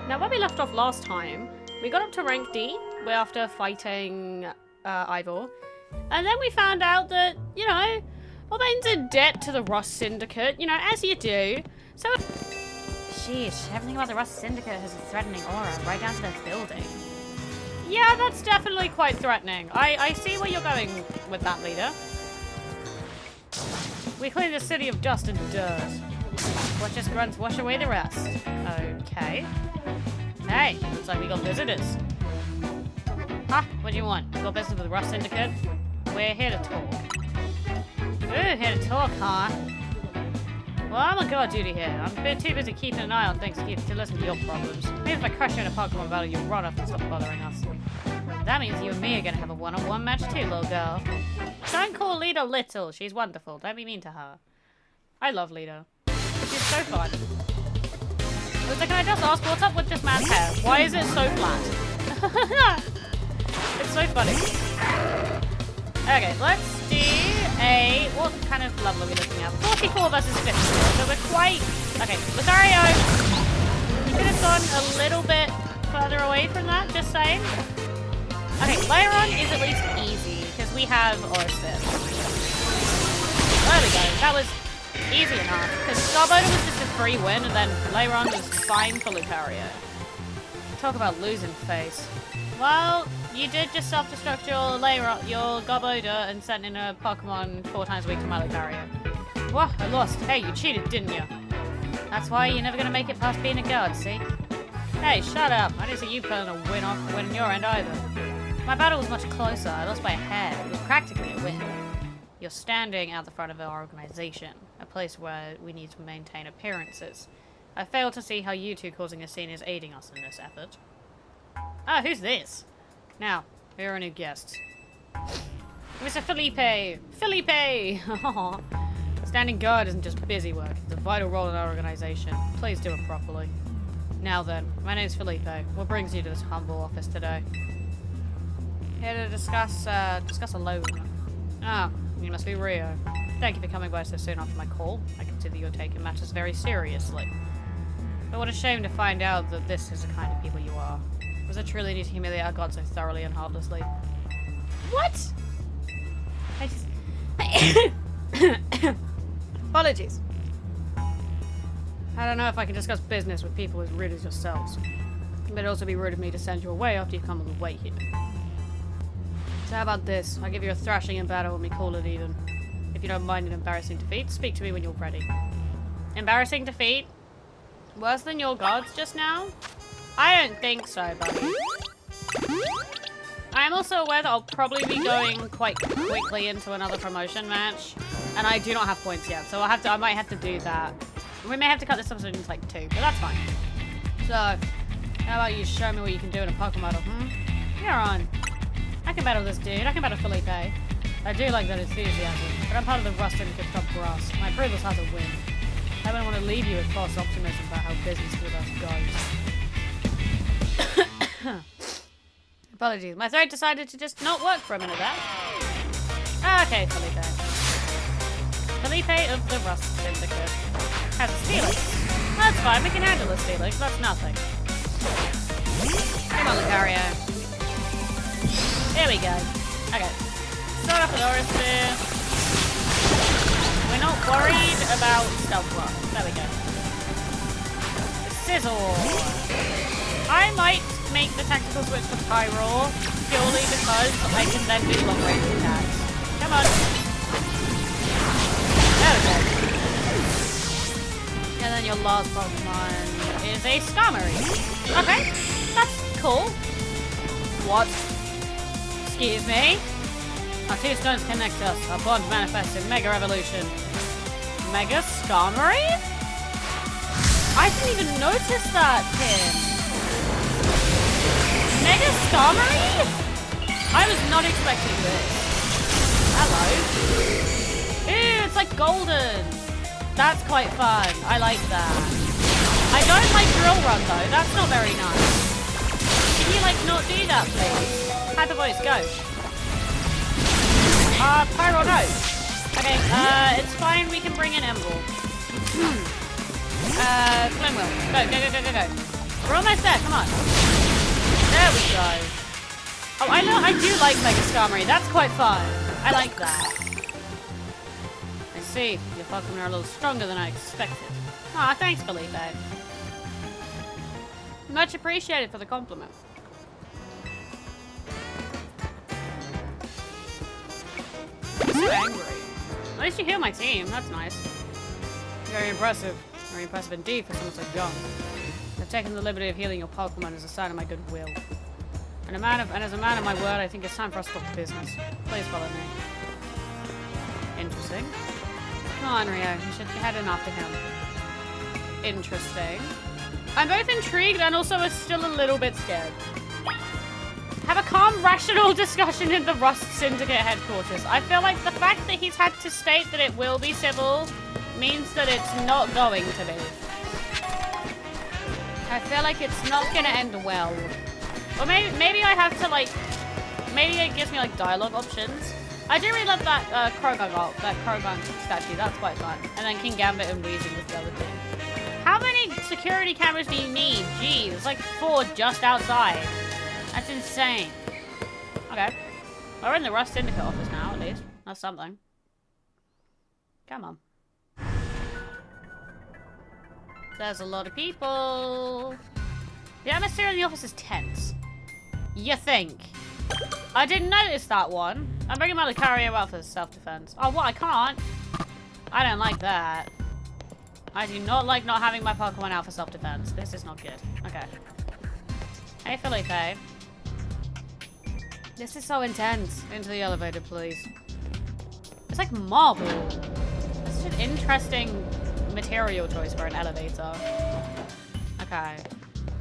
Now, when we left off last time, we got up to rank D after fighting Ivor. And then we found out that, you know, Urbain's in debt to the Rust Syndicate, you know, as you do. So, sheesh, everything about the Rust Syndicate has a threatening aura, right down to their building. Yeah, that's definitely quite threatening. I see where you're going with that, Lida. We clean the city of dust and dirt. Watch us grunts wash away the rest. Okay. Hey, looks like we got visitors. Huh? What do you want? You got business with the Rust Syndicate? We're here to talk. Ooh, here to talk, huh? Well, I'm on guard duty here. I'm a bit too busy keeping an eye on things to listen to your problems. Maybe if I crush you in a Pokémon battle, you'll run off and stop bothering us. That means you and me are gonna have a one-on-one match too, little girl. Don't call Lida little. She's wonderful. Don't be mean to her. I love Lida. She's so fun. So can I just ask, what's up with this man's hair? Why is it so flat? It's so funny. Okay, let's do a... What kind of level are we looking at? 44 versus 50. So we're quite... Okay, Lucario! You could have gone a little bit further away from that, just saying. Okay, Lairon is at least easy, because we have Orspit. There we go. That was easy enough, because Corbeau was just a free win, and then Lairon was fine for Lucario. Talk about losing face. Well, you did just self-destruct your Corbeau and sent in a Pokemon 4 times a week to my Lucario. Whoa, I lost. Hey, you cheated, didn't you? That's why you're never gonna make it past being a guard, see? Hey, shut up. I didn't see you pulling a win off winning your end either. My battle was much closer. I lost by a hair. It was practically a win. You're standing at the front of our organization, a place where we need to maintain appearances. I fail to see how you two causing a scene is aiding us in this effort. Ah, who's this? Now, here are new guests. Mr. Felipe! Felipe! Standing guard isn't just busy work. It's a vital role in our organization. Please do it properly. Now then, my name's Felipe. What brings you to this humble office today? Here to discuss a loan. Ah, you must be Rio. Thank you for coming by so soon after my call. I consider you're taking matters very seriously. But what a shame to find out that this is the kind of people you are. Was it truly need to humiliate our god so thoroughly and heartlessly? What? Apologies. I don't know if I can discuss business with people as rude as yourselves. But it'd also be rude of me to send you away after you've come all the way here. So how about this? I'll give you a thrashing in battle and we call it even. If you don't mind an embarrassing defeat, speak to me when you're ready. Embarrassing defeat? Worse than your gods just now? I don't think so, buddy. I am also aware that I'll probably be going quite quickly into another promotion match. And I do not have points yet, so I might have to do that. We may have to cut this episode into like 2, but that's fine. So, how about you show me what you can do in a Pokemon battle, You're on. I can battle this dude. I can battle Felipe. I do like that enthusiasm, but I'm part of the Rust Syndicate top grass. My approval has a win. I don't want to leave you with false optimism about how business with us goes. Apologies. My throat decided to just not work for a minute there. Okay, Felipe. Felipe of the Rust Syndicate. Has a Steelix. That's fine. We can handle a Steelix. That's nothing. Come on, Lucario. There we go. Okay. Start off with Orspit. We're not worried about Stealth Rock. There we go. Sizzle. I might make the tactical switch to Pyroar purely because I can then do long range attacks. Come on. There we go. And then your last Pokemon is a Skarmory. Okay. That's cool. What? Excuse me? Our 2 stones connect us. Our bond manifests in Mega Evolution. Mega Skarmory? I didn't even notice that, Tim. Mega Skarmory? I was not expecting this. Hello. Ew, it's like golden. That's quite fun. I like that. I don't like Drill Run though. That's not very nice. Can you like not do that, please? Hyper Voice, go. Pyro, no. Okay, it's fine. We can bring in Emble. Flame Wheel. Go, go, go, go, go, go. We're almost there, come on. There we go. Oh, I do like Mega Skarmory. That's quite fun. I like that. I see. Your Pokemon are a little stronger than I expected. Aw, thanks, Felipe. Much appreciated for the compliment. I'm so angry. At least you heal my team. That's nice. Very impressive. Very impressive indeed for someone so young. I've taken the liberty of healing your Pokemon as a sign of my goodwill. And as a man of my word, I think it's time for us to talk business. Please follow me. Interesting. Come on, Rio. You should head in after him. Interesting. I'm both intrigued and also still a little bit scared. Have a calm, rational discussion in the Rust Syndicate headquarters. I feel like the fact that he's had to state that it will be civil means that it's not going to be. I feel like it's not going to end well. Or maybe I have to, like, maybe it gives me, like, dialogue options. I do really love that Krogan statue. That's quite fun. And then King Gambit and Weezing was the other thing. How many security cameras do you need? Gee, there's like 4 just outside. That's insane. Okay. We're in the Rust Syndicate office now, at least. That's something. Come on. There's a lot of people. The atmosphere in the office is tense. You think? I didn't notice that one. I'm bringing my Lucario out for self-defense. Oh, what? I can't? I don't like that. I do not like not having my Pokemon out for self-defense. This is not good. Okay. Hey, Felipe. This is so intense. Into the elevator, please. It's like marble. It's such an interesting material choice for an elevator. Okay.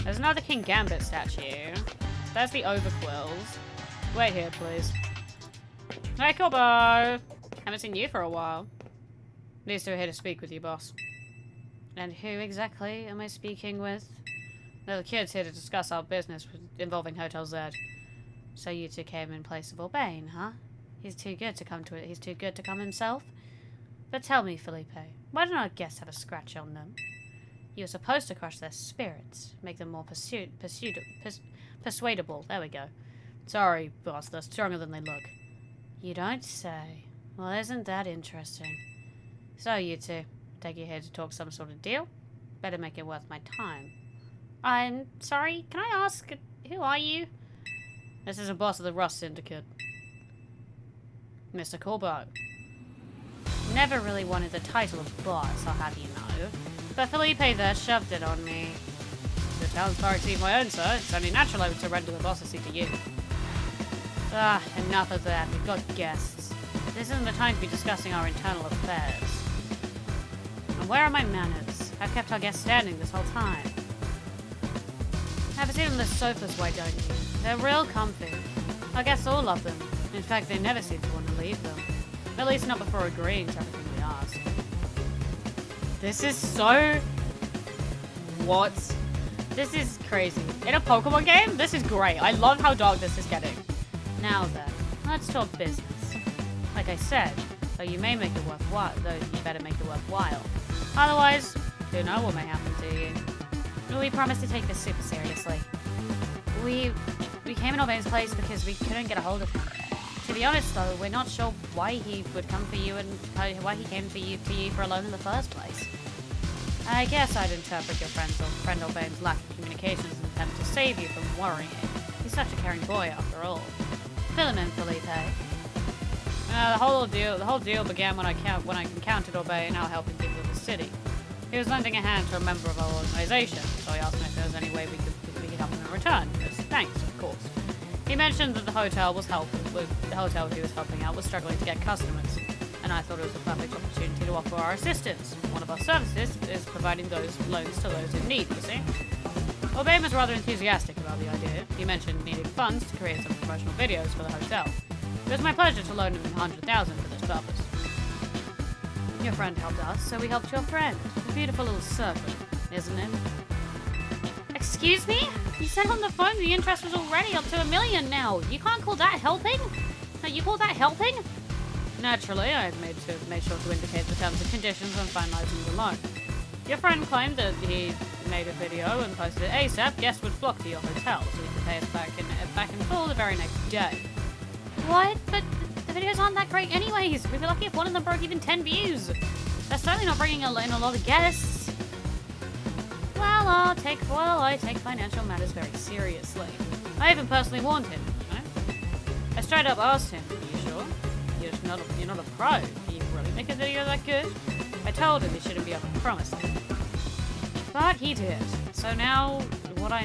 There's another King Gambit statue. There's the Overquills. Wait here, please. Hey, Corbeau! Haven't seen you for a while. These two are here to speak with you, boss. And who exactly am I speaking with? They're the kids here to discuss our business involving Hotel Z. So you two came in place of Urbain, huh? He's too good to come to it. He's too good to come himself. But tell me, Felipe, why don't our guests have a scratch on them? You're supposed to crush their spirits, make them more persuadable. There we go. Sorry, boss, they're stronger than they look. You don't say. Well, isn't that interesting? So, you two, take you here to talk some sort of deal? Better make it worth my time. I'm sorry, can I ask, who are you? This is a boss of the Rust Syndicate. Mr. Corbeau. Never really wanted the title of boss, I'll have you know. But Felipe there shoved it on me. The town's far exceed my own, sir. It's only natural I would surrender the boss's seat to you. Ah, enough of that. We've got guests. This isn't the time to be discussing our internal affairs. And where are my manners? I've kept our guests standing this whole time. Have a seat on the sofas, why don't you? They're real comfy. Our guests all love them. In fact, they never seem to want to leave them. At least not before agreeing to everything we ask. This is so... What? This is crazy. In a Pokemon game, this is great. I love how dark this is getting. Now then, let's talk business. Like I said, though you may make it worthwhile, though you better make it worthwhile. Otherwise, who knows what may happen to you. We promise to take this super seriously. We came in Urbain's place because we couldn't get a hold of him. To be honest, though, we're not sure why he would come for you and why he came to you for a loan in the first place. I guess I'd interpret your friend Urbain's lack of communication as an attempt to save you from worrying. He's such a caring boy, after all. Fill him in, Felipe. The whole deal began when I encountered Urbain out helping people in the city. He was lending a hand to a member of our organization, so I asked him if there was any way we could help him in return. Because thanks, of course. He mentioned that the hotel he was helping out was struggling to get customers, and I thought it was a perfect opportunity to offer our assistance. One of our services is providing those loans to those in need, you see. Urbain was rather enthusiastic about the idea. He mentioned needing funds to create some promotional videos for the hotel. It was my pleasure to loan him $100,000 for this purpose. Your friend helped us, so we helped your friend. A beautiful little circle, isn't it? Excuse me? You said on the phone the interest was already up to $1 million now. You can't call that helping? No, you call that helping? Naturally, I made sure to indicate the terms and conditions when finalizing the loan. Your friend claimed that he made a video and posted it ASAP. Guests would flock to your hotel so you could pay us back in full the very next day. What? But the videos aren't that great anyways. We'd be lucky if one of them broke even 10 views. That's certainly not bringing in a lot of guests. Well, I take financial matters very seriously. I even personally warned him, you know? I straight up asked him, are you sure? You're not a pro. Can you really make a video that good? I told him he shouldn't be over-promising. But he did. So now what I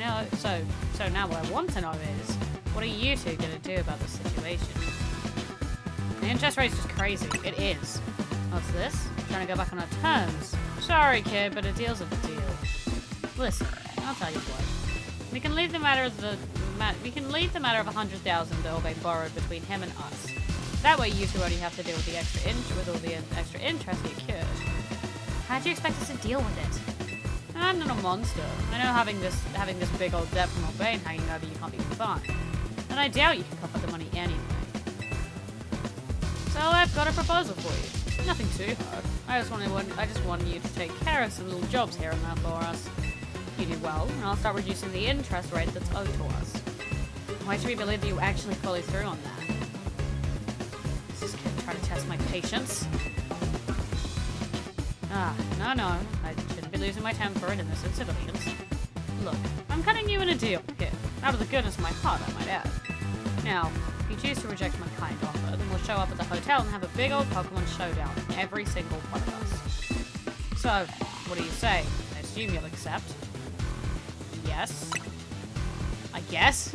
want to know is, what are you two gonna do about this situation? The interest rate's just crazy. It is. What's this? Trying to go back on our terms. Sorry, kid, but a deal's a deal. Listen, I'll tell you what. We can leave the matter of $100,000 that Urbain borrowed between him and us. That way, you two only have to deal with all the extra interest you incurred. How do you expect us to deal with it? I'm not a monster. I know having this big old debt from Urbain hanging over you can't be fun, and I doubt you can cough up the money anyway. So I've got a proposal for you. Nothing too hard. I just want you to take care of some little jobs here and there for us. You do well, and I'll start reducing the interest rate that's owed to us. Why should we believe that you actually follow through on that? Is this kid trying to test my patience? No. I shouldn't be losing my temper in innocent civilians. Look, I'm cutting you in a deal here. Out of the goodness of my heart, I might add. Now, if you choose to reject my kind offer, then we'll show up at the hotel and have a big old Pokemon showdown, every single one of us. So, what do you say? I assume you'll accept. Yes? I guess?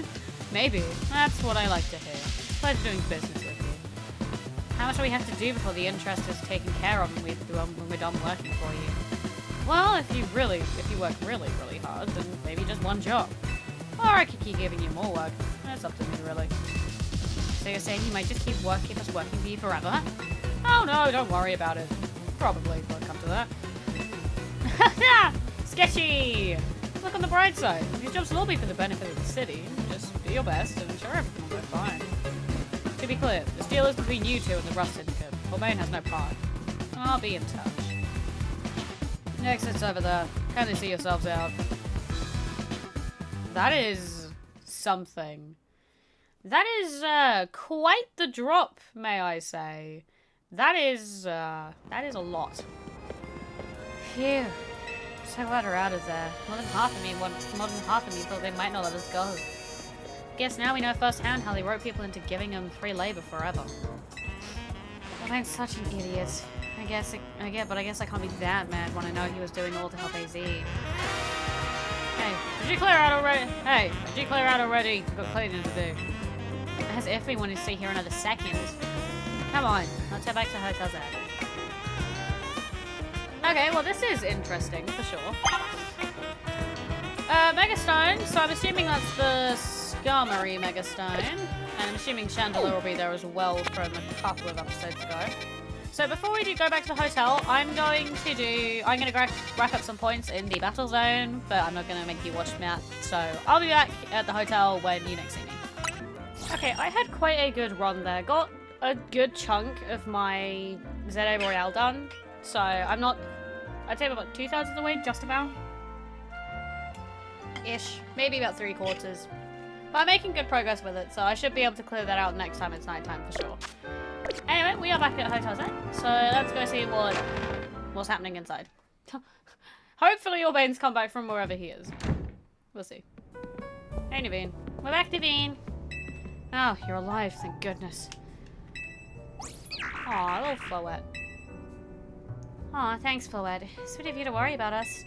Maybe. That's what I like to hear. Pleasure doing business with you. How much do we have to do before the interest is taken care of when we're done working for you? Well, if you work really, really hard, then maybe just one job. Or I could keep giving you more work. That's up to me, really. So you're saying you might just keep us working for you forever? Oh no, don't worry about it. Probably won't come to that. Sketchy! Look on the bright side. These jobs will all be for the benefit of the city. Just do your best, and sure, everything will go fine. To be clear, this deal is between you two and the Rust Syndicate. Urbain has no part. I'll be in touch. The exit's over there. Kindly see yourselves out. That is something. That is quite the drop, may I say. That is a lot. Phew. So glad we're out of there. More than half of me thought they might not let us go. Guess now we know firsthand how they rope people into giving them free labor forever. I'm such an idiot. I guess I can't be that mad when I know he was doing all to help AZ. Hey, did you clear out already? We've got cleaning to do. As if we want to stay here another second. Come on, let's head back to Hotel Z. Okay, well this is interesting, for sure. Megastone, so I'm assuming that's the Skarmory Megastone. And I'm assuming Chandelier will be there as well from a couple of episodes ago. So before we do go back to the hotel, I'm gonna rack up some points in the battle zone, but I'm not gonna make you watch Matt. So I'll be back at the hotel when you next see me. Okay, I had quite a good run there. Got a good chunk of my ZA Royale done. So I'd say about 2/3 of the way, just about. Ish. Maybe about 3/4. But I'm making good progress with it, so I should be able to clear that out next time it's nighttime for sure. Anyway, we are back at Hotel Z, so let's go see what's happening inside. Hopefully Urbain's come back from wherever he is. We'll see. Hey, Naveen. We're back, Naveen. Oh, you're alive, thank goodness. Aw, little Floette. Aw, thanks, Floette. Sweet of you to worry about us.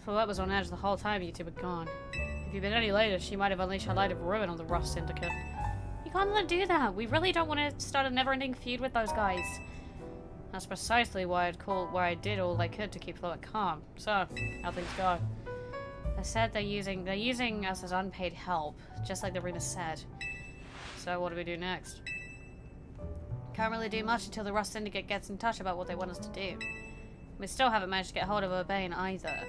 Floette was on edge the whole time you two were gone. If you'd been any later, she might have unleashed her light of ruin on the Rust Syndicate. You can't let her do that. We really don't want to start a never-ending feud with those guys. That's precisely why I did all I could to keep Floette calm. So, how things go? They said they're using us as unpaid help, just like the rumors said. So what do we do next? Can't really do much until the Rust Syndicate gets in touch about what they want us to do. We still haven't managed to get hold of Urbain either.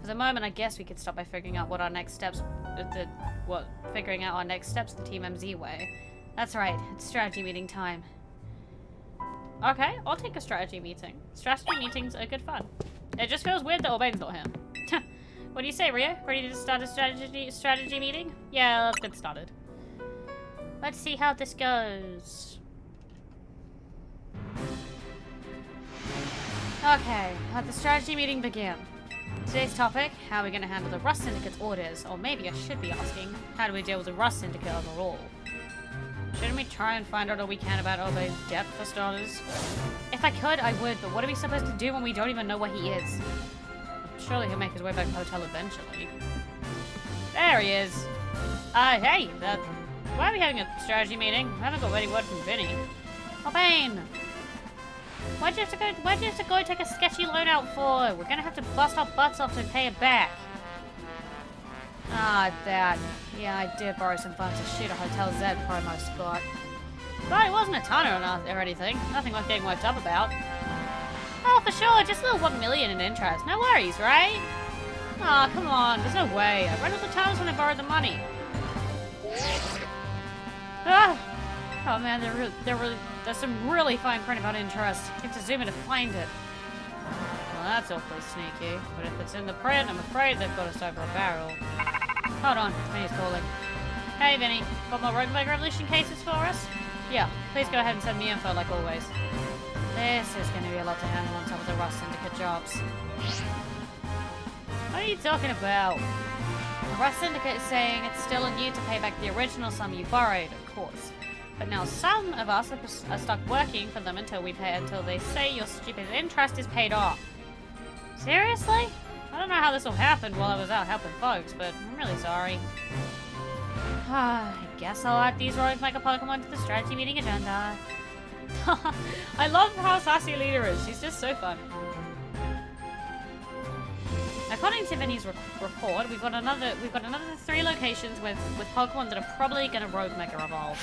For the moment, I guess we could start by figuring out what our next steps, figuring out our next steps the Team MZ way. That's right, it's strategy meeting time. Okay, I'll take a strategy meeting. Strategy meetings are good fun. It just feels weird that Urbain's not here. What do you say, Rio? Ready to start a strategy meeting? Yeah, let's get started. Let's see how this goes. Okay, let the strategy meeting begin. Today's topic, how are we going to handle the Rust Syndicate's orders? Or maybe I should be asking, how do we deal with the Rust Syndicate overall? Shouldn't we try and find out all we can about Urbain's debt, for starters? If I could, I would, but what are we supposed to do when we don't even know where he is? Surely he'll make his way back to the hotel eventually. There he is! Hey! Why are we having a strategy meeting? I haven't got any word from Vinny. Urbain! Why'd you have to go take a sketchy loan out for? We're gonna have to bust our butts off to pay it back. That. Yeah, I did borrow some funds to shoot a Hotel Z promo spot. But it wasn't a ton or anything. Nothing worth getting worked up about. Oh, for sure, just a little 1 million in interest. No worries, right? Aw, come on, there's no way. I read all the terms when I borrowed the money. Oh man, there's some really fine print about interest. You have to zoom in to find it. Well, that's awfully sneaky. But if it's in the print, I'm afraid they've got us over a barrel. Hold on, Vinny's calling. Hey Vinny, got more Roguelike Revolution cases for us? Yeah, please go ahead and send me info like always. This is going to be a lot to handle on top of the Rust Syndicate jobs. What are you talking about? The Rust Syndicate is saying it's still on you to pay back the original sum you borrowed, of course. But now some of us are stuck working for them until they say your stupid interest is paid off. Seriously? I don't know how this will happen while I was out helping folks, but I'm really sorry. I guess I'll add these rogues like a Pokémon to the strategy meeting agenda. I love how sassy Lida is. She's just so fun. According to Vinny's report, we've got another 3 locations with Pokemon that are probably going to Rogue Mega Evolve.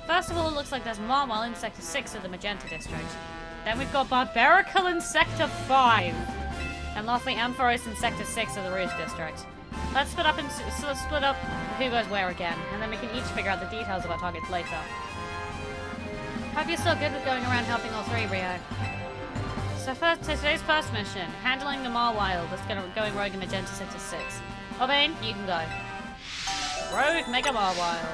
First of all, it looks like there's Marmol in Sector 6 of the Magenta District. Then we've got Barbarical in Sector 5. And lastly, Ampharos in Sector 6 of the Rouge District. Let's split up who goes where again, and then we can each figure out the details of our targets later. Hope you're still good with going around helping all 3, Rio. So today's first mission, handling the Marwild that's going rogue in Magenta Sector 6. Urbain, you can go. Rogue Mega Marwild.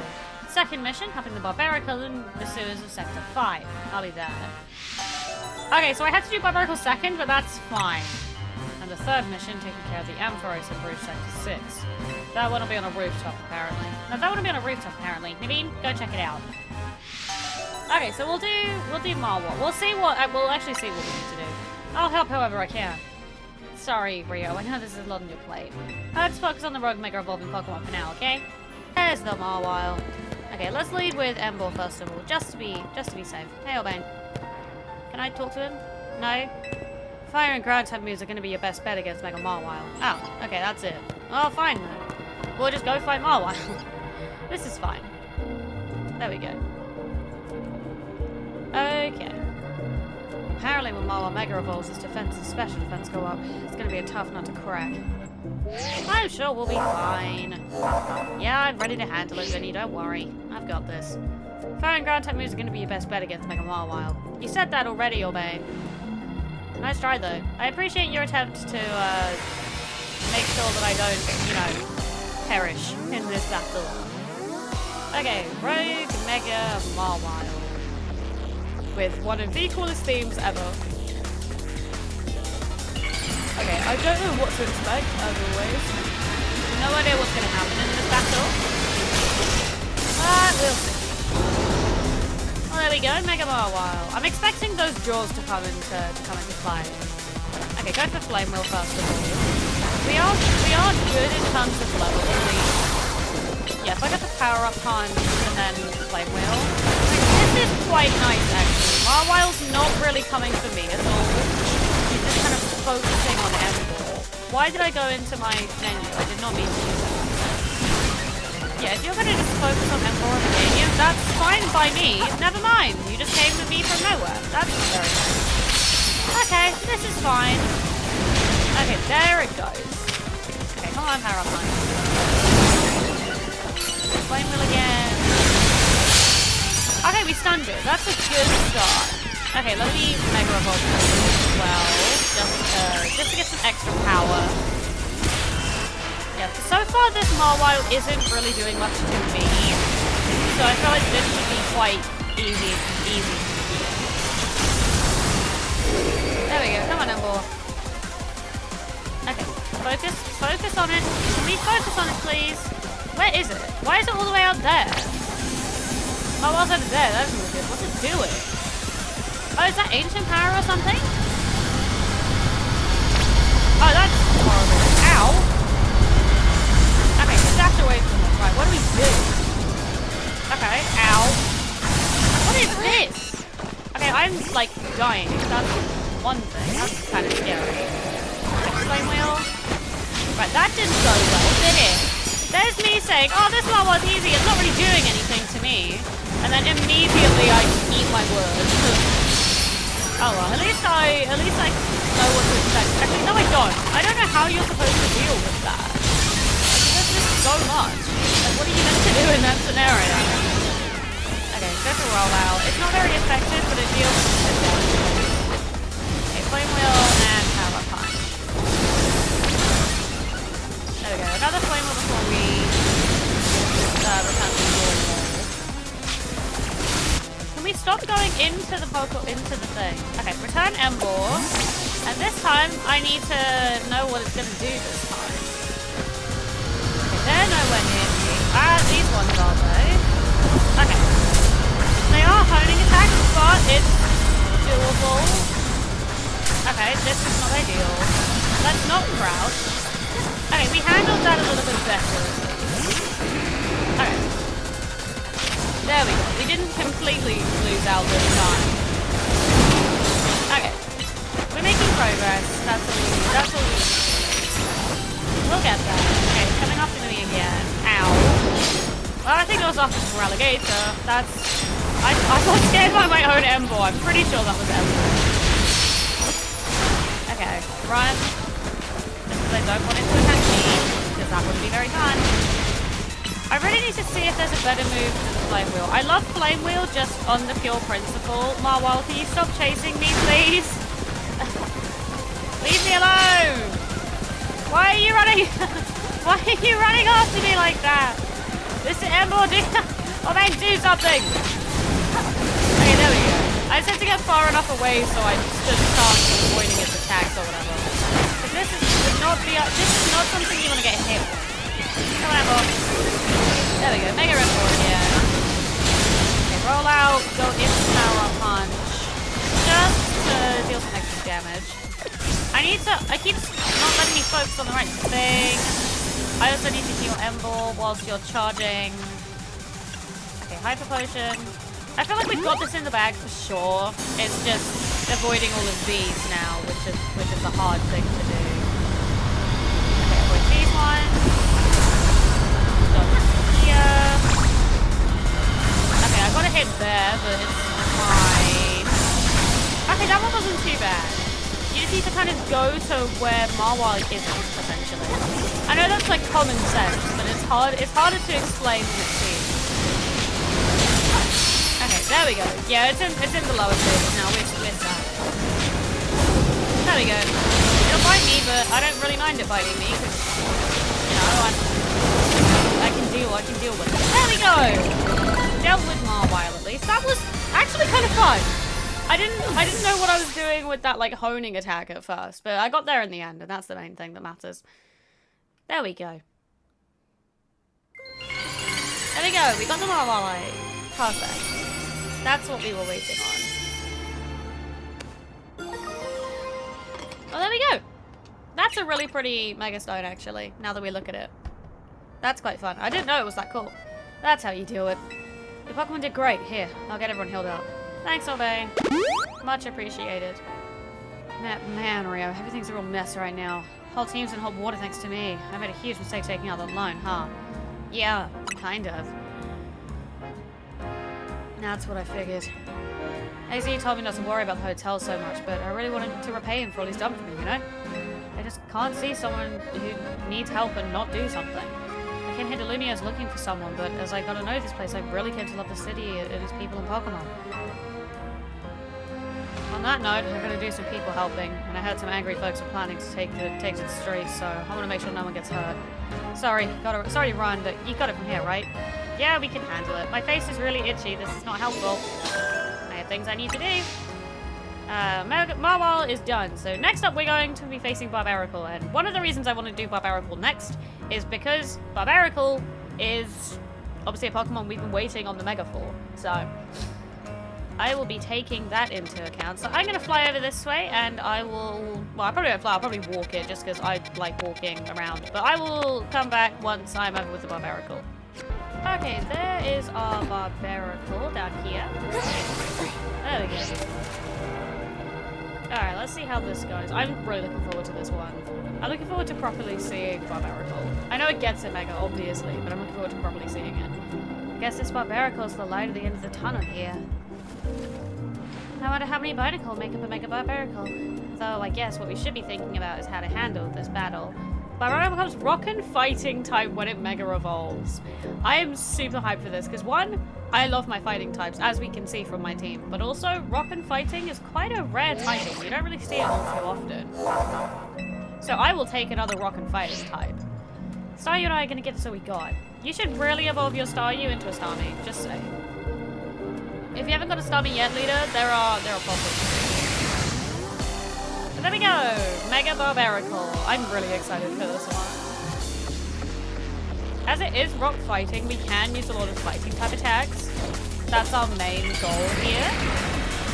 Second mission, helping the Barbarical in the sewers of Sector 5. I'll be there. Okay, so I had to do Barbarical second, but that's fine. And the third mission, taking care of the Ampharos in Rouge Sector 6. That one will be on a rooftop, apparently. No, that one will be on a rooftop, apparently. Naveen, go check it out. Okay, so we'll do Marwell. We'll actually see what we need to do. I'll help however I can. Sorry, Rio, I know this is a lot on your plate. Let's focus on the Rogue Mega Evolving Pokemon for now, okay? There's the Marwile. Okay, let's lead with Emboar first of all, just to be safe. Hey, Urbain. Can I talk to him? No? Fire and ground type moves are going to be your best bet against Mega Marwile. Oh, okay, that's it. Oh, fine then. We'll just go fight Marwile. This is fine. There we go. Okay. Apparently when Marwile Mega Evolves, his defense and special defense go up. It's going to be a tough nut to crack. I'm sure we'll be fine. Yeah, I'm ready to handle it, Vinny. Don't worry. I've got this. Fire and ground type moves are going to be your best bet against Mega Marwile. You said that already, Urbain. Nice try, though. I appreciate your attempt to make sure that I don't, perish in this battle. Okay, Rogue Mega Marwile. With one of the coolest themes ever. Okay, I don't know what to expect, as always. No idea what's going to happen in this battle. But we'll see. Well, there we go, Mega Marwile. I'm expecting those jaws to come into play. Okay, go for Flame Wheel first of all. We are good in terms of level, at least. Yeah, if I get the Power Up Punch and then Flame Wheel. This is quite nice, actually. Marwile's not really coming for me at all. He's just kind of focusing on Emboar. Why did I go into my menu? I did not mean to use it. Yeah, if you're going to just focus on Emboar and Mania, that's fine by me. Never mind. You just came with me from nowhere. That's very nice. Okay, this is fine. Okay, there it goes. Okay, come on, Power Up Punch. Flame Wheel again. Okay, we stunned it. That's a good start. Okay, let me Mega Evolve as well. Just to get some extra power. Yeah, so far this Mawile isn't really doing much to me. So I feel like this should be quite easy. There we go. Come on, Ember. Okay. Focus on it. Can we focus on it, please? Where is it? Why is it all the way out there? Oh, what's over there? That's really good. What's it doing? Oh, is that ancient power or something? Oh, that's horrible. Ow. Okay, get dash away from it. Right, what do we do? Okay, ow. What is this? Okay, I'm like dying. That's one thing. That's kind of scary. Flame wheel. Right, that didn't go well, did it? There's me saying, oh, this one was easy. It's not really doing anything to me. And then immediately I eat my words. Oh well, at least I know what to expect. Actually, no, I don't. I don't know how you're supposed to deal with that. There's just so much. Like, what are you meant to do in that scenario? Okay, go for roll out. It's not very effective, but it deals with it. Okay, flame wheel and power punch. There we go. Another flame wheel before we return to the wall. Can we stop going into the thing? Okay, return Ember. And this time, I need to know what it's going to do this time. Okay, they're nowhere near me. Ah, these ones are though. Okay. They are honing attacks, but it's doable. Okay, this is not ideal. Let's not crouch. Okay, we handled that a little bit better. Okay. There we go. We didn't completely lose out this time. Okay. We're making progress. That's all we need. That's all we need. We'll get there. Okay, it's coming after me again. Ow. Well, I think it was off for alligator. That's... I got scared by my own Ember. I'm pretty sure that was Ember. Okay, run. Just because I don't want it to attack me, because that wouldn't be very fun. I really need to see if there's a better move than the flame wheel. I love flame wheel just on the pure principle. Marwile, can you stop chasing me, please? Leave me alone! Why are you running? Why are you running after me like that? Mr. Ember, oh man, do something! Okay, there we go. I just had to get far enough away so I stood a chance of avoiding its attacks or whatever. But this is not something you want to get hit with. Come on, Ember. There we go. Mega Red Ball again. Okay, roll out, go into power punch. Just to deal some extra damage. I keep not letting me focus on the right thing. I also need to heal Ember whilst you're charging. Okay, Hyper Potion. I feel like we've got this in the bag for sure. It's just avoiding all of these now, which is a hard thing to do. Okay, avoid these ones. Dodge here. Okay, I got a hit there, but it's fine. Okay, that one wasn't too bad. You just need to kind of go to where Marwile isn't, essentially. I know that's like common sense, but it's harder to explain than it seems. Okay, there we go. Yeah, it's in the lower stages now. We're that. There we go. It'll bite me, but I don't really mind it biting me because you know I can deal with it. There we go. Dealt with Marwile at least. That was actually kind of fun. I didn't know what I was doing with that like honing attack at first, but I got there in the end, and that's the main thing that matters. There we go. There we go. We got the Marwile. Perfect. That's what we were waiting on. Well, there we go. That's a really pretty Mega Stone, actually, now that we look at it. That's quite fun. I didn't know it was that cool. That's how you do it. Your Pokemon did great. Here, I'll get everyone healed up. Thanks, Urbain. Much appreciated. Man, Rio, everything's a real mess right now. Whole team's in hot water thanks to me. I made a huge mistake taking out the loan, huh? Yeah, kind of. That's what I figured. AZ told me not to worry about the hotel so much, but I really wanted to repay him for all he's done for me, you know? I just can't see someone who needs help and not do something. I came here to Lumia's looking for someone, but as I got to know this place, I really came to love the city and its people and Pokemon. On that note, I'm going to do some people helping, and I heard some angry folks are planning to take to the streets, so I want to make sure no one gets hurt. Sorry, sorry to run, but you got it from here, right? Yeah, we can handle it. My face is really itchy. This is not helpful. I have things I need to do. Marwal is done. So next up, we're going to be facing Barbarical. And one of the reasons I want to do Barbarical next is because Barbarical is obviously a Pokemon we've been waiting on the Mega for. So I will be taking that into account. So I'm going to fly over this way, and I will... Well, I probably won't fly. I'll probably walk it, just because I like walking around. But I will come back once I'm over with the Barbarical. Okay, there is our Barbarical down here. There we go. Alright, let's see how this goes. I'm really looking forward to this one. I'm looking forward to properly seeing Barbarical. I know it gets a Mega, obviously, but I'm looking forward to properly seeing it. I guess this Barbarical is the light at the end of the tunnel here. No matter how many Barnacle make up a Mega Barbarical. Though I guess what we should be thinking about is how to handle this battle. Barbarical becomes Rock and Fighting type when it Mega Evolves. I am super hyped for this, because one, I love my fighting types, as we can see from my team. But also, Rock and Fighting is quite a rare typing. You don't really see it all too often. So I will take another Rock and Fighting type. Staryu and I are going to get this what we got. You should really evolve your Staryu into a Starmie, just saying. If you haven't got a Starmie yet, Lida, there are problems. But there we go! Mega Barbarical. I'm really excited for this one. As it is rock fighting, we can use a lot of fighting type attacks. That's our main goal here.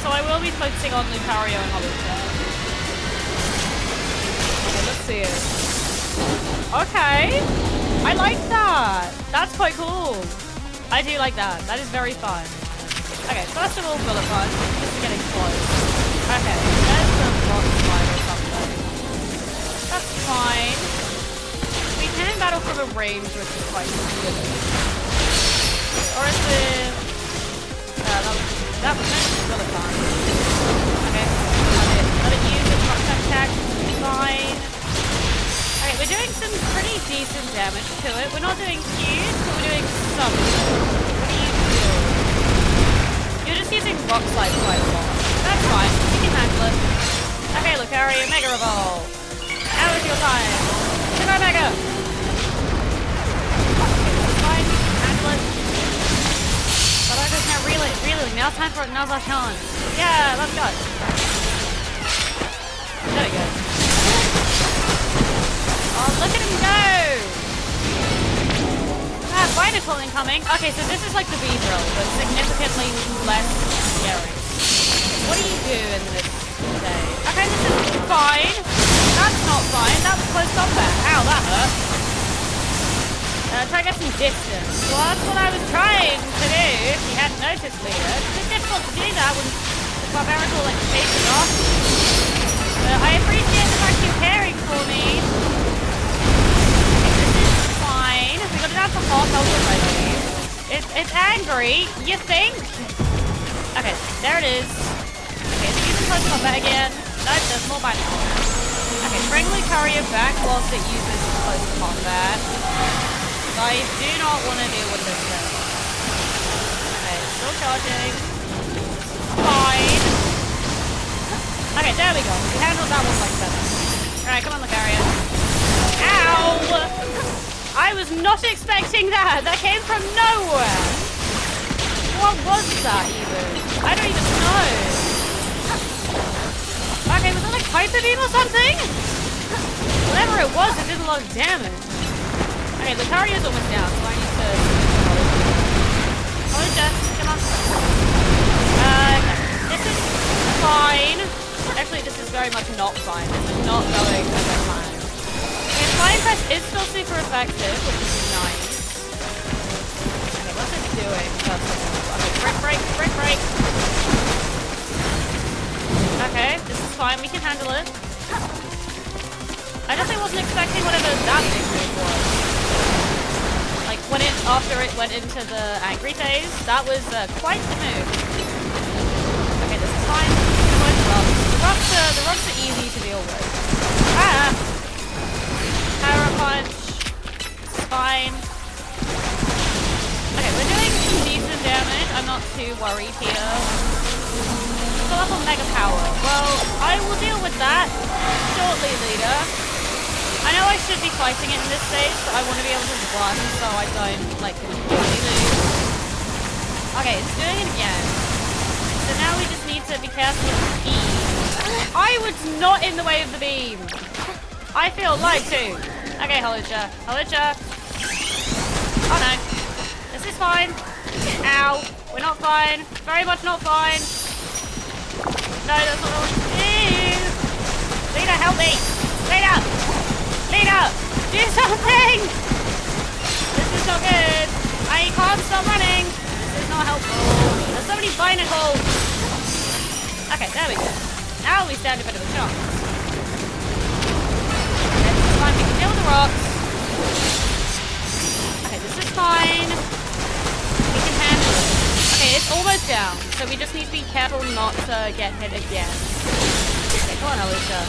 So I will be focusing on Lucario and Hawlucha. Okay, let's see it. Okay! I like that! That's quite cool. I do like that. That is very fun. Okay, first of all, Bullet Punch. Just getting close. Okay, there's some rock slide or something. That's fine. We can battle from a range, which is quite good. Or is it... that was meant to be Bullet Punch. Okay, let it use its rock type attack. Fine. Okay, we're doing some pretty decent damage to it. We're not doing huge, but we're doing some. What do you do? You're just using Rock Slide quite a lot. That's fine. You can handle it. Okay, Lucario, Mega Evolve. Now is your time. Super Mega. It's fine. You can handle it. But I just now reeling. Now's time for it. Now's our chance. Yeah, let's go. There we go. Oh, look at him go! Ah, Binacle incoming. Okay, so this is like the B-drill, but significantly less scary. What do you do in this day? Okay, this is fine. That's not fine. That was close combat. Ow, that hurt. Try to get some distance. Well, that's what I was trying to do, if you hadn't noticed, Lida. It's difficult to do that when the Barbarical like chases off. But I appreciate the fact you're caring for me. We got it down to half health already. It's angry, you think? Okay, there it is. Okay, it's using close combat again. No, there's more Binacle. Okay, bring Lucario back whilst it uses close combat. I do not want to deal with this thing. Okay, still charging. Fine. Okay, there we go. We handled that one much better. Alright, come on, Lucario. Ow! I was not expecting that! That came from nowhere! What was that, even? I don't even know. Okay, was that like Hyper Beam or something? Whatever it was, it did a lot of damage. Okay, Lucario's almost down, so I need to... Hawlucha, come on. This is fine. Actually, this is very much not fine. This is not going as I planned. Flying Press is still super effective, which is nice. Okay, what's it doing? Okay, break. Okay, this is fine. We can handle it. I definitely wasn't expecting whatever that big move was. Like, after it went into the angry phase, that was quite the move. Okay, this is fine. The rocks are easy to deal with. Ah! Power Punch. It's fine. Okay, we're doing some decent damage. I'm not too worried here. Still up on Mega Power. Well, I will deal with that shortly, Lida. I know I should be fighting it in this stage, but I want to be able to run so I don't, like, completely lose. Okay, it's doing it again. So now we just need to be careful of the beam. I was not in the way of the beam. I feel lied to. Okay, Holicha. Holicha. Oh no. This is fine. Ow. We're not fine. Very much not fine. No, that's not what I want to do. Lida, help me. Lida. Lida. Do something. This is not good. I can't stop running. This is not helpful. There's so many binacles. Okay, there we go. Now we stand a bit of a chance. Okay, this is fine. We can deal with the rocks. Okay, this is fine. We can handle it. Okay, it's almost down. So we just need to be careful not to get hit again. Okay, come on, Alicia.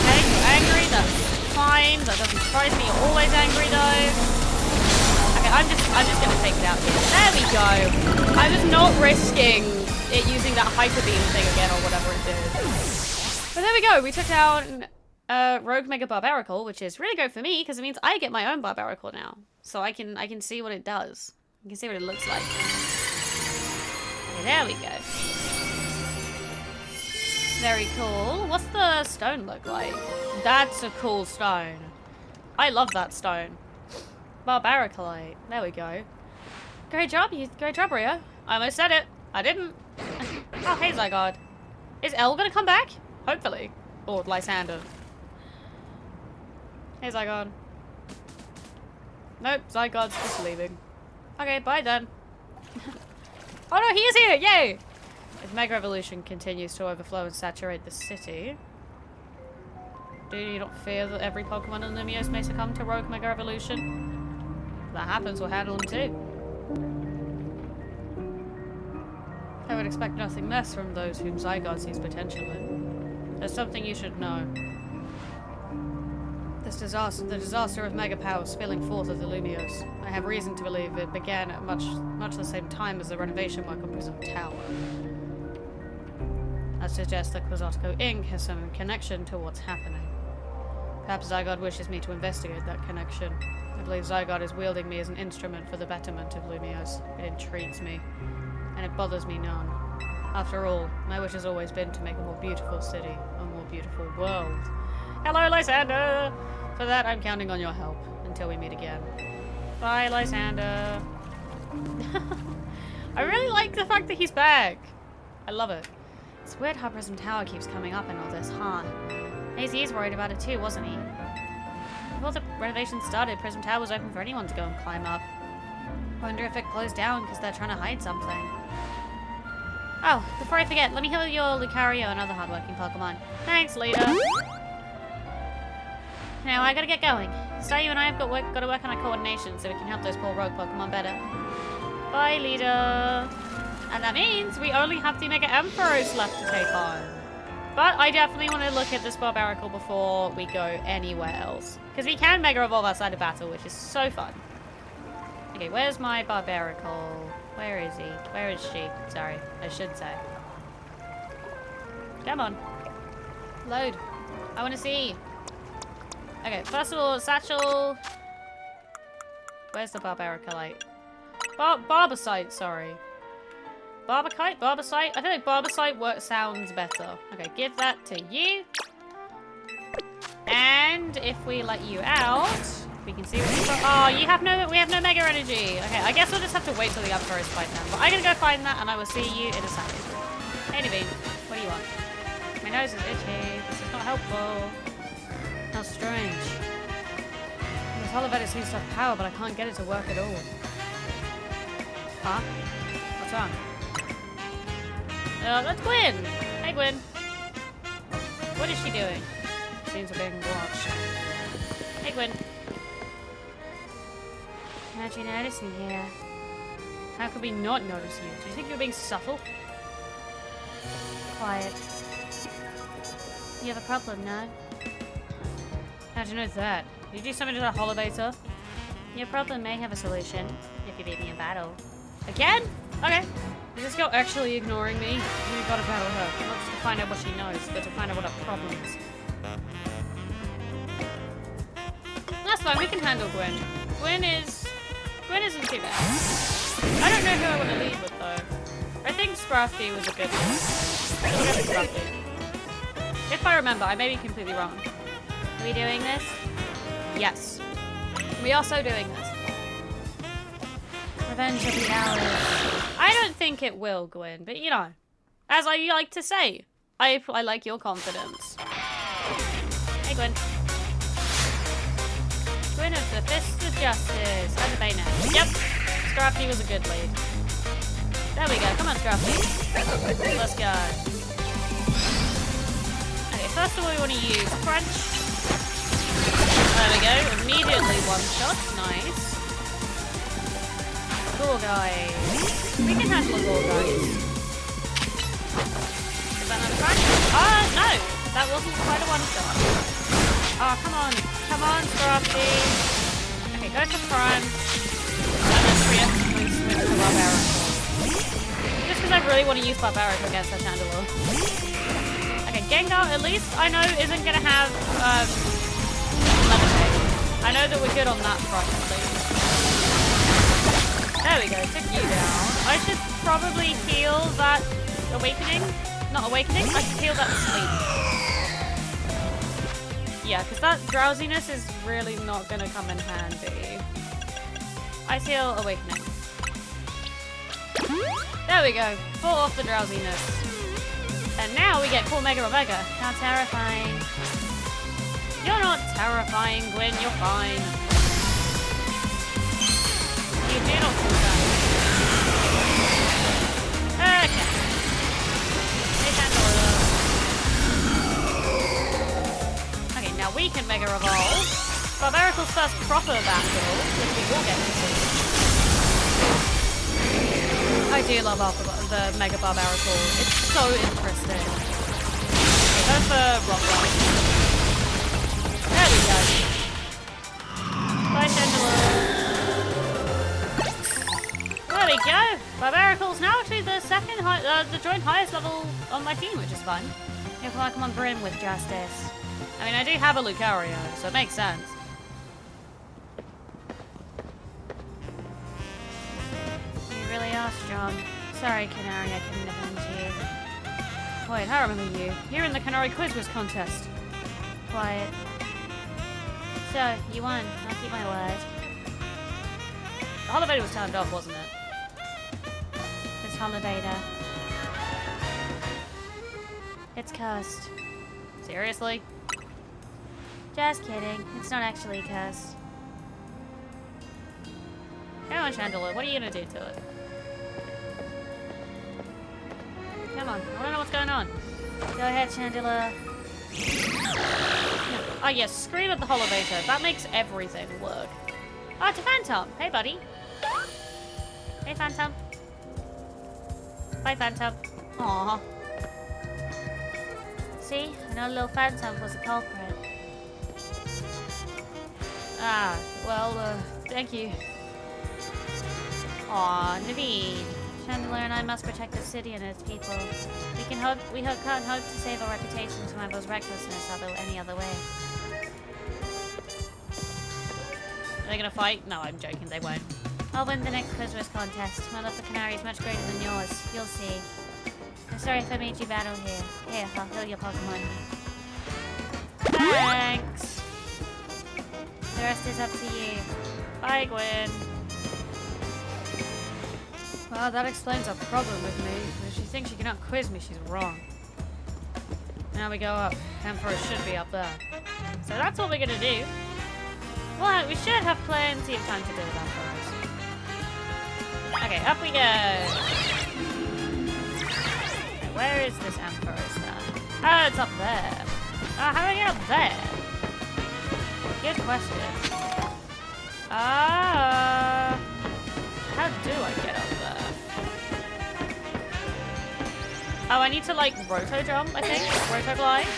Okay, you're angry. That's fine. That doesn't surprise me. You're always angry, though. Okay, I'm just gonna take it out here. There we go. I was not risking it using that hyper beam thing again or whatever it did. But there we go. We took down Rogue Mega Barbarical, which is really good for me because it means I get my own Barbarical now, so I can see what it does. You can see what it looks like. Okay, there we go. Very cool. What's the stone look like? That's a cool stone. I love that stone. Barbaricalite. There we go. Great job, Rio. I almost said it. I didn't. Oh, hey, Zygarde. Is Elle gonna come back? Hopefully. Or Lysander. Hey, Zygarde. Nope, Zygarde's just leaving. Okay, bye then. Oh no, he is here! Yay! If Mega Evolution continues to overflow and saturate the city, do you not fear that every Pokemon in Lumiose may succumb to Rogue Mega Evolution? If that happens, we'll handle them too. I would expect nothing less from those whom Zygarde sees potential in. There's something you should know. The disaster of Mega Power spilling forth of the Lumiose. I have reason to believe it began at much the same time as the renovation work on Prism Tower. That suggests that Quasartico Inc. has some connection to what's happening. Perhaps Zygarde wishes me to investigate that connection. I believe Zygarde is wielding me as an instrument for the betterment of Lumiose. It intrigues me, and it bothers me none. After all, my wish has always been to make a more beautiful city, a more beautiful world. Hello, Lysander! For that, I'm counting on your help, until we meet again. Bye, Lysander. I really like the fact that he's back. I love it. It's weird how Prism Tower keeps coming up in all this, huh? Maisie is worried about it too, wasn't he? Before the renovation started, Prism Tower was open for anyone to go and climb up. I wonder if it closed down because they're trying to hide something. Oh, before I forget, let me heal your Lucario and other hardworking Pokemon. Thanks, Lida. Now I gotta get going. Staryu and I have got to work on our coordination so we can help those poor rogue Pokemon better. Bye, Lida. And that means we only have the Mega Emperors left to take on. But I definitely want to look at this Barbarical before we go anywhere else. Because we can Mega Evolve outside of battle, which is so fun. Okay, where's my Barbarical? Where is he? Where is she? Sorry, I should say. Come on. Load. I want to see. Okay, first of all, Satchel. Where's the Barbaricalite? Barbicite, sorry. Barbicite? Barbicite? I feel like Barbicite sounds better. Okay, give that to you. And if we let you out, we can see what we've got. Oh, we have no Mega Energy. Okay, I guess we'll just have to wait till the Emperor's fight then. But I'm gonna go find that and I will see you in a second. Hey, Naveen, what do you want? My nose is itchy. This is not helpful. How strange. This Olivetti seems to have power, but I can't get it to work at all. Huh? What's wrong? That's Gwen! Hey, Gwen. What is she doing? Seems to be being watched. Hey, Gwen. How'd you notice me here? How could we not notice you? Do you think you're being subtle? Quiet. You have a problem, no? How'd you know that? Did you do something to that Holobator? Your problem may have a solution, if you beat me in battle. Again? Okay. Is this girl actually ignoring me? We gotta battle her. Not just to find out what she knows, but to find out what her problem is. fine. We can handle Gwen. Gwen isn't too bad. I don't know who I want to lead with though. I think Scrafty was a good one. We'll go for Scrafty. If I remember, I may be completely wrong. Are we doing this? Yes. We are so doing this. Revenge of the Hours. I don't think it will, Gwen, but you know, as I like to say, I like your confidence. Hey, Gwen. Gwen of the Fist of Justice. How's the Bayonet? Yep. Scrafty was a good lead. There we go. Come on, Scrafty. Let's go. Okay, first of all, we want to use Crunch. There we go. Immediately one shot. Nice. Gore guys. We can handle a gore guys. Is that another Crunch? Oh, no. That wasn't quite a one shot. Oh, come on. Come on, Scrafty. Okay, go for Crunch. And then preemptively switch to Barbaric. Just because I really want to use Barbaric against that Chandelure. Okay, Gengar, at least I know isn't going to have Levitate. I know that we're good on that front, at least. There we go, took you down. I should probably heal that Awakening. Not Awakening, I should heal that Sleep. Yeah, because that drowsiness is really not going to come in handy. I heal Awakening. There we go. Fought off the drowsiness. And now we get Cool Mega Omega. How terrifying. You're not terrifying, Gwen. You're fine. You do not feel that. Okay. Hey, Pandora. Okay, now we can Mega Evolve. Barbarical's first proper battle, which we will get to see. I do love the Mega Barbarical. It's so interesting. Okay, go for Rock Light. There we go. Bye, Chandelure. There we go. Barbarical's now actually the the joint highest level on my team, which is fun. If I come on Brim with Justice. I mean, I do have a Lucario, so it makes sense. You really are strong. Sorry, Canary, I couldn't avenge you. Wait, I remember you. You're in the Canary Quiz contest. Quiet. So, you won. I'll keep my word. The Holovator was turned off, wasn't it? This Holovator. It's cursed. Seriously? Just kidding. It's not actually cursed. Come on, Chandelure. What are you gonna do to it? Come on. I wanna know what's going on. Go ahead, Chandelure. Oh yes, scream at the Holovator. That makes everything work. Oh, it's a Phantom. Hey, buddy. Hey, Phantom. Bye, Phantom. Aww. See? Another little Phantom was the culprit. Ah, well, thank you. Aw, Naveen. Chandelure and I must protect the city and its people. We can't hope to save our reputation to Marvel's recklessness any other way. Are they gonna fight? No, I'm joking, they won't. I'll win the next Quiz contest. My love for Canary is much greater than yours. You'll see. I'm sorry if I made you battle here. Here, I'll heal your Pokemon. Thanks! The rest is up to you. Bye, Gwen. Well, that explains our problem with me. If she thinks she cannot quiz me, she's wrong. Now we go up. Emperor should be up there. So that's what we're gonna do. Well, we should have plenty of time to deal with Emperors. Okay, up we go. Where is this Emperor then? Oh, it's up there. Oh, how do I get up there? Good question. How do I get up there? Oh, I need to like roto jump, I think. Roto glide.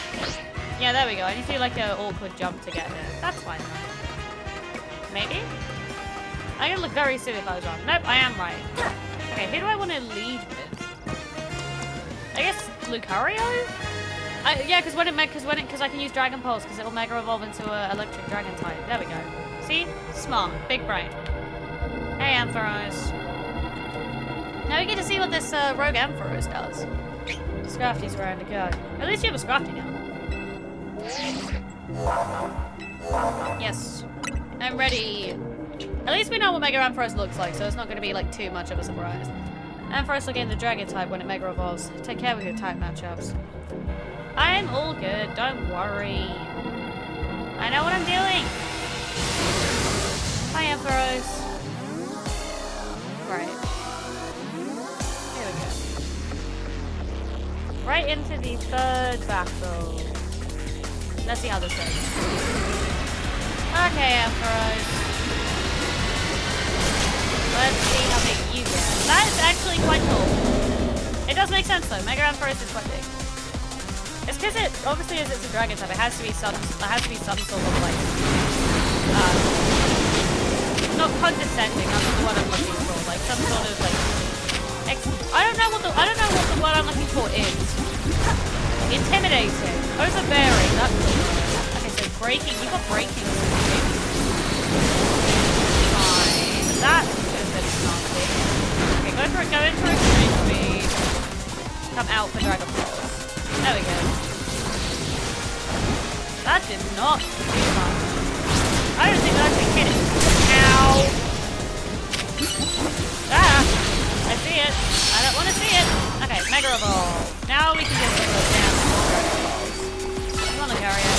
Yeah, there we go. I need to do like an awkward jump to get here. That's fine though. Maybe? I'm gonna look very silly if I was wrong. Nope, I am right. Okay, who do I want to lead with? I guess Lucario? Yeah, because I can use Dragon Pulse because it will Mega Evolve into an Electric Dragon type. There we go. See? Smart. Big brain. Hey, Ampharos. Now we get to see what this rogue Ampharos does. Scrafty's around to go. At least you have a Scrafty now. Yes. I'm ready. At least we know what Mega Ampharos looks like, so it's not going to be like too much of a surprise. Ampharos will gain the Dragon type when it Mega Evolves. Take care with your type matchups. I'm all good, don't worry. I know what I'm doing. Hi, Ampharos. Right. Here we go. Right into the third battle. Let's see how this goes. Okay, Ampharos. Let's see how big you get. That is actually quite cool. It does make sense though. Mega Ampharos is quite big. It's because it obviously as it's a dragon type, it has to be some sort of like not condescending, that's not the word I'm looking for. Like some sort of like I don't know what the word I'm looking for is. Intimidating. Overbearing, that's the word. Okay, so breaking, you got breaking. Fine. That's good, that's nasty. Okay, go for it, go in for extreme speed. Come out for Dragon Balls. There we go. That did not do much. I don't think that actually hit it. Ow! Ah! I see it. I don't want to see it. Okay, Mega Evolve. Now we can just go down to Dragon Balls. Come on, Lucario.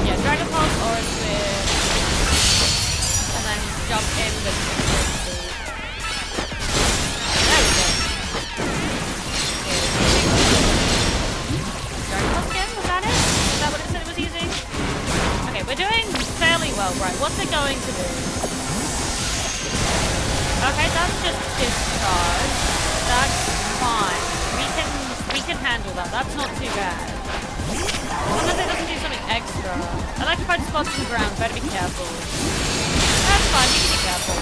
Yeah, Dragon Balls, Aura Sphere. And then jump in with extreme speed. There we go. Dragon Balls again? Was that it? Is that what it said it was using? Okay, we're doing fairly well. Right, what's it going to do? Okay, that's just discharge. That's fine. We can handle that. That's not too bad. As long as it doesn't do something extra. I like to find spots on the ground, better be careful. That's fine, we can be careful.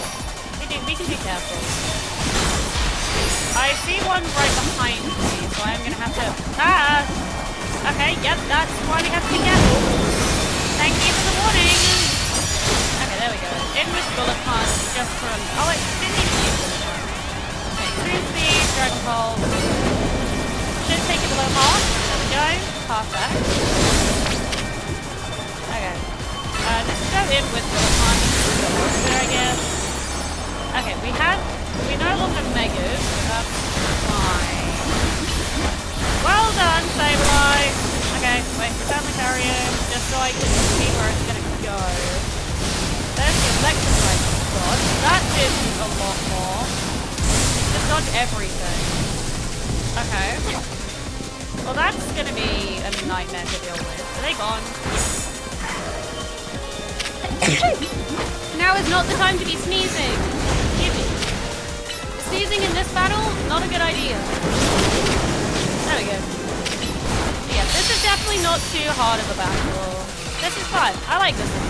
We can be careful. I see one right behind me, so I'm gonna have to... Ah! Okay, yep, that's why we have to be careful. Thank you for the warning. Okay, there we go. In with Bullet Punch, just from... Oh wait, didn't even use Bullet Punch. Okay, Extreme Speed, Dragon Ball. Should take it below half. There we go. Half that. Okay. Just go in with Bullet Punch. There, I guess. Okay, we no longer Megas, so that's fine. Well done, Sableye. Okay, wait, return the carrier, just so I can see where it's gonna go. There's the Electrolyte dodge. That did a lot more. Just dodge everything. Okay. Well, that's gonna be a nightmare to deal with. Are they gone? Now is not the time to be sneezing. Sneezing in this battle, not a good idea. There we go. Yeah, this is definitely not too hard of a battle. This is fun. I like this one.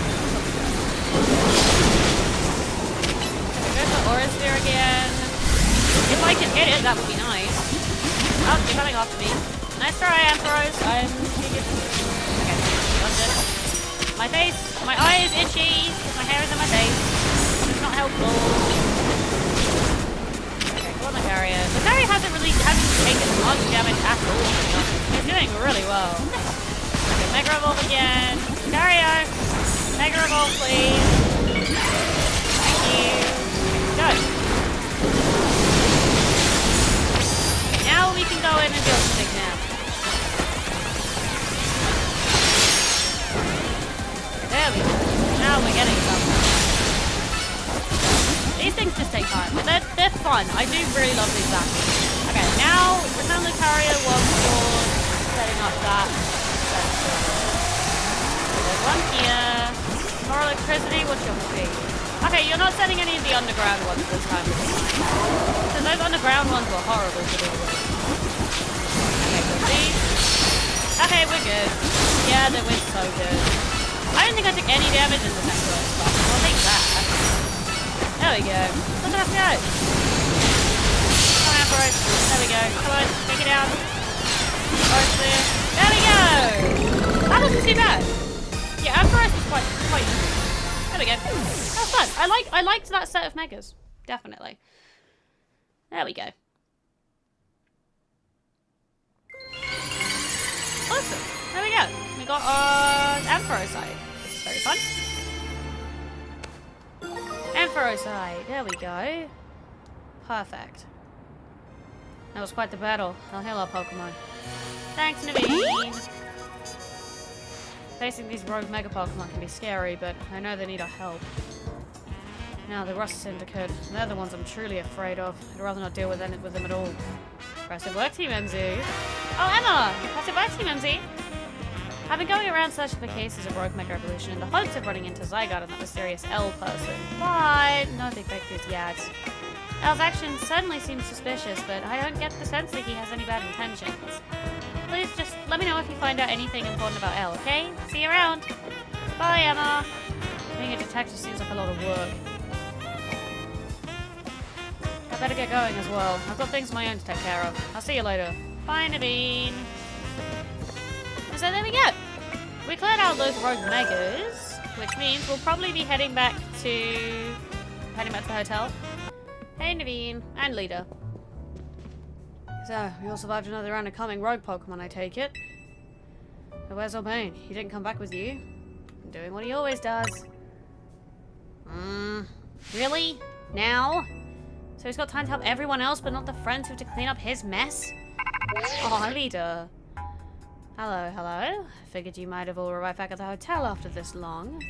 Okay, go for Aura Sphere again. If I can hit it, that would be nice. Oh, you're coming after me. Nice try, Ampharos. I'm okay, dodge it. My face, my eye is itchy. My hair is in my face. It's not helpful. Lucario. Lucario hasn't taken much damage at all. He's doing really well. Okay, Mega Evolve again. Lucario! Mega Evolve, please. Thank you. Go. Okay, now we can go in and deal some big damage. There we go. Now we're getting somewhere. These things just take time, but they're fun. I do really love these battles. Okay, now return Lucario while you're setting up that. There's one here. More electricity, what's your speed? Okay, you're not setting any of the underground ones this time. Because those underground ones were horrible to deal with. Okay, good. These. Okay, we're good. Yeah, we're so good. I don't think I took any damage in the next one, but I'll take that. There we go. Look at us go. Come on, Ampharos. There we go. Come on, take it down. There we go. That wasn't too bad. Yeah, Ampharos was quite easy. There we go. That's fun. I liked that set of megas. Definitely. There we go. Awesome. There we go. We got Ampharosite. This is very fun. Ampharosite. There we go. Perfect. That was quite the battle. I'll heal our Pokemon. Thanks, Naveen. Facing these rogue Mega Pokemon can be scary, but I know they need our help. Now, the Rust Syndicate. They're the ones I'm truly afraid of. I'd rather not deal with them at all. Impressive work, Team MZ. Oh, Emma! Impressive work, Team MZ. I've been going around searching for cases of rogue Mega Evolution in the hopes of running into Zygarde and that mysterious L person. But no big breakthroughs yet. L's action certainly seems suspicious, but I don't get the sense that he has any bad intentions. Please just let me know if you find out anything important about L, okay? See you around! Bye, Emma! Being a detective seems like a lot of work. I better get going as well. I've got things of my own to take care of. I'll see you later. Bye, Naveen! So there we go! We cleared out those rogue megas, which means we'll probably be heading back to the hotel. Hey, Naveen. And Lida. So, we all survived another round of coming rogue Pokemon, I take it. But where's Urbain? He didn't come back with you. Doing what he always does. Really? Now? So he's got time to help everyone else, but not the friends who have to clean up his mess? Oh, Lida. Hello, hello. Figured you might have all arrived back at the hotel after this long.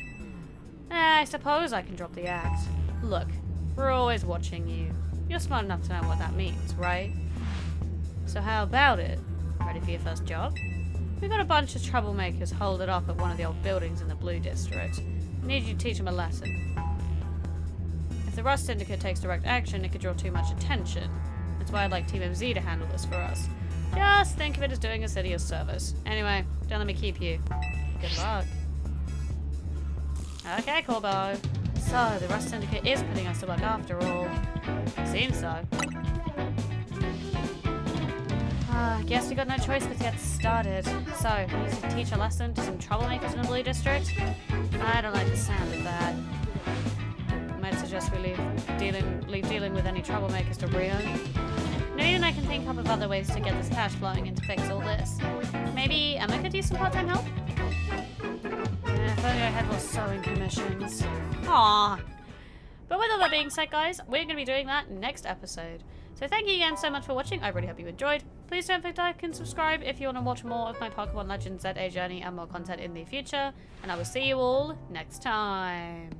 I suppose I can drop the act. Look, we're always watching you. You're smart enough to know what that means, right? So how about it? Ready for your first job? We've got a bunch of troublemakers holed up at one of the old buildings in the Blue District. I need you to teach them a lesson. If the Rust Syndicate takes direct action, it could draw too much attention. That's why I'd like Team MZ to handle this for us. Just think of it as doing a city a service. Anyway, don't let me keep you. Good luck. Okay, Corbeau. So, the Rust Syndicate is putting us to work after all. Seems so. Guess we got no choice but to get started. So, we need to teach a lesson to some troublemakers in the Blue District? I don't like the sound of that. I might suggest we leave dealing with any troublemakers to Rio. Naveen and I can think up of other ways to get this cash flowing and to fix all this. Maybe Emma could use some part-time help? Yeah, if only I had more sewing commissions. Aww. But with all that being said, guys, we're going to be doing that next episode. So thank you again so much for watching. I really hope you enjoyed. Please don't forget to like and subscribe if you want to watch more of my Pokemon Legends ZA journey and more content in the future. And I will see you all next time.